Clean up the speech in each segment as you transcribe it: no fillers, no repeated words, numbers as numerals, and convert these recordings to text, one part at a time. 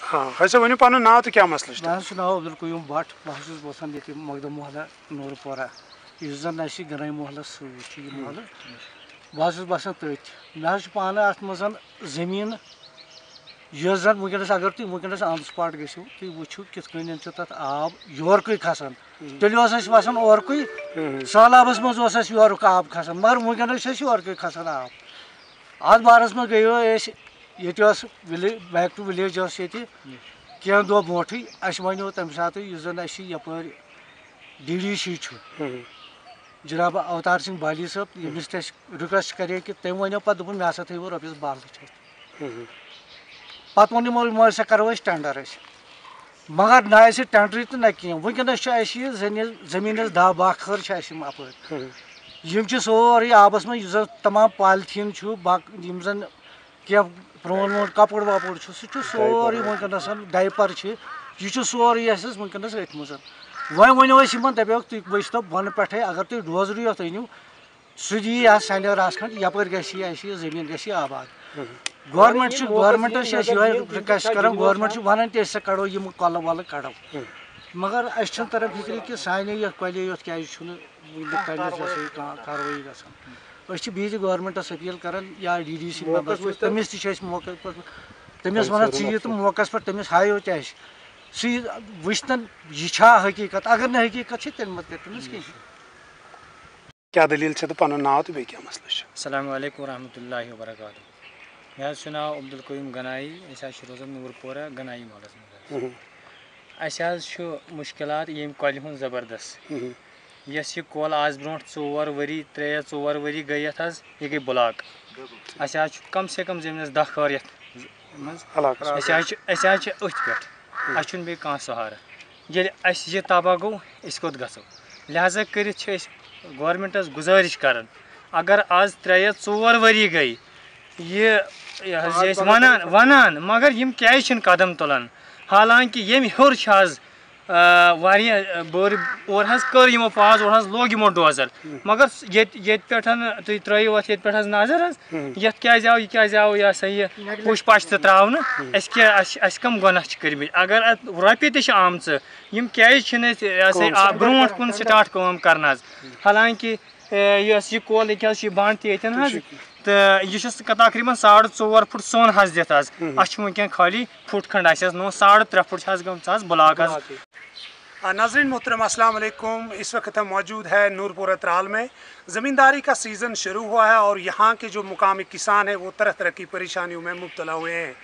हाँ वैसे वन पन नाव तो क्या मसला मे नाव अब्दुल कयूम भट बस बसान ये मकदम मोहल्ला नूरपोरा जन गनाई मोहल्ला सह मोहल्ला बस बसान तथ मे पान अत मज जमीन यह जन वनस अगर तुम वनस ऑन स्पॉट गो तुम वो कित तथ आब योरक खसान तेल वसान ओरक सैलाबस मज योरक आब खसान मगर वनस योरक खसान आब अत बारस में गयो ये बैक टू विलेज कह दह ब्रोटे अस वनो तम सात जन यपर DDC जनाब अवतार सिंह बाली साहब यमिस रिक्वेस्ट करे कि तम वो पे दोपन मे थो रपस बाल पत वो मो सा करो टेंडर मगर ना टेंडर तो ना कह वनस जमीन दा बाह खर अप सोरे आबस में तमाम पॉलिथीन जन कह प्रोन वोन कपड़ वपड़ सह सोरे वनस डायपर यह सोरे वनस अथ मज वो दपो तुम वचतो बन पे अगर तुम डोजर योत अनिव सह दी सैलर खंड यपर जमीन गि आबाद गवर्नमेंटस रिक्वेस्ट कर गवर्नमेंट वन सा कड़ो यम कल वल कड़ो मगर अस तरह फिक्र कि साने ये कल योत क्या कार्रवाई गई बीच गवर्नमेंटस अपील कर या DDC मेंबर्स तमिस मौके तमिस वन तो मौके पे तमिस हायो क्या सह वचन यह हकीकत अगर न हकीकत तेल मत कर तमिस कह क्या दलील तो पन नाव तो क्या मसला अस्सलाम वालेकुम रहमतुल्लाहि व बरकातहू मे नाव अब्दुल कयूम गनाई रोजान नूरपोरा गनाई महल मुश्किलात ये कल हूँ जबरदस्त यस कल आज ब्रो 4 वरी 3-4 वरी गई ये गई ब्लॉक अस कम से कम जमीन 10 खर अथ पे बे सहारा ये यह तबाह गो कोत गो लिहाजा कर गवर्नमेंटस गुजारिश कर अगर आज 3-4 वरी गई ये वनान मगर यम क्या कदम तुलान हालांकि यम हर बोर और कर यमो पास और लोग यमो डोजर मगर ये तुम त्रो ये नजर ये क्या यह सा यह पुश पश तो त्रावन कम गुनाह कर्म अगर रोपये ते आम यम क्या ब्रो कुन स्टार्ट कम कर हालांकि यह कोल यह बंड तन तो यह तकरीबन 4.5 फुट सोन दित वनकन खाली फुट खंड 3.5 फुट गम ब्लॉक नाज़रीन मोहतरम अस्सलाम वालेकुम। इस वक्त हम मौजूद है नूरपुरा त्राल में। ज़मींदारी का सीज़न शुरू हुआ है और यहाँ के जो मुकामी किसान हैं वो तरह तरह की परेशानियों में मुब्तला हुए हैं।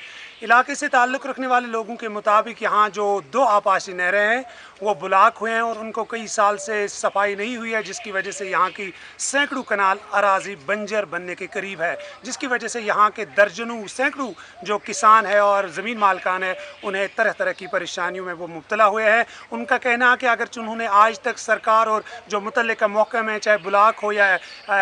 इलाके से ताल्लुक़ रखने वाले लोगों के मुताबिक यहाँ जो 2 आपाशी नहरें हैं वो ब्लॉक हुए हैं और उनको कई साल से सफाई नहीं हुई है, जिसकी वजह से यहाँ की सैकड़ों कनाल अराजी बंजर बनने के करीब है, जिसकी वजह से यहाँ के दर्जनों सैकड़ों जो किसान है और ज़मीन मालकान है उन्हें तरह तरह की परेशानियों में वो मुब्तला हुए हैं। उनका कहना है कि अगर उन्होंने आज तक सरकार और जो मुतल्लिका महकमे हैं, चाहे ब्लॉक हो या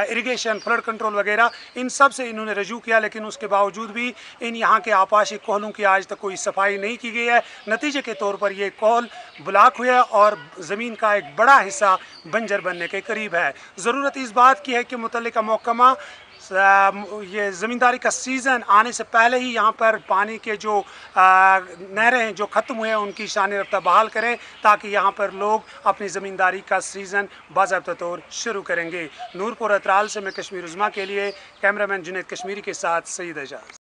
इरिगेशन फ्लड कंट्रोल वगैरह, इन सब से इन्होंने रजू किया, लेकिन उसके बावजूद भी इन यहाँ के आपाशी कोहलों की आज तक कोई सफाई नहीं की गई है। नतीजे के तौर पर ये कोहल ब्लॉक हुए और ज़मीन का एक बड़ा हिस्सा बंजर बनने के करीब है। ज़रूरत इस बात की है कि मुतल्लिका महकमा ये ज़मींदारी का सीज़न आने से पहले ही यहाँ पर पानी के जो नहरें हैं जो ख़त्म हुए हैं उनकी शान रफ्ता बहाल करें, ताकि यहाँ पर लोग अपनी ज़मींदारी का सीज़न बाज़ाब्ता तौर शुरू करेंगे। नूरपुरा त्राल से मैं कश्मीर उज़्मा के लिए कैमरामैन जुनैद कश्मीरी के साथ सईद एजाज।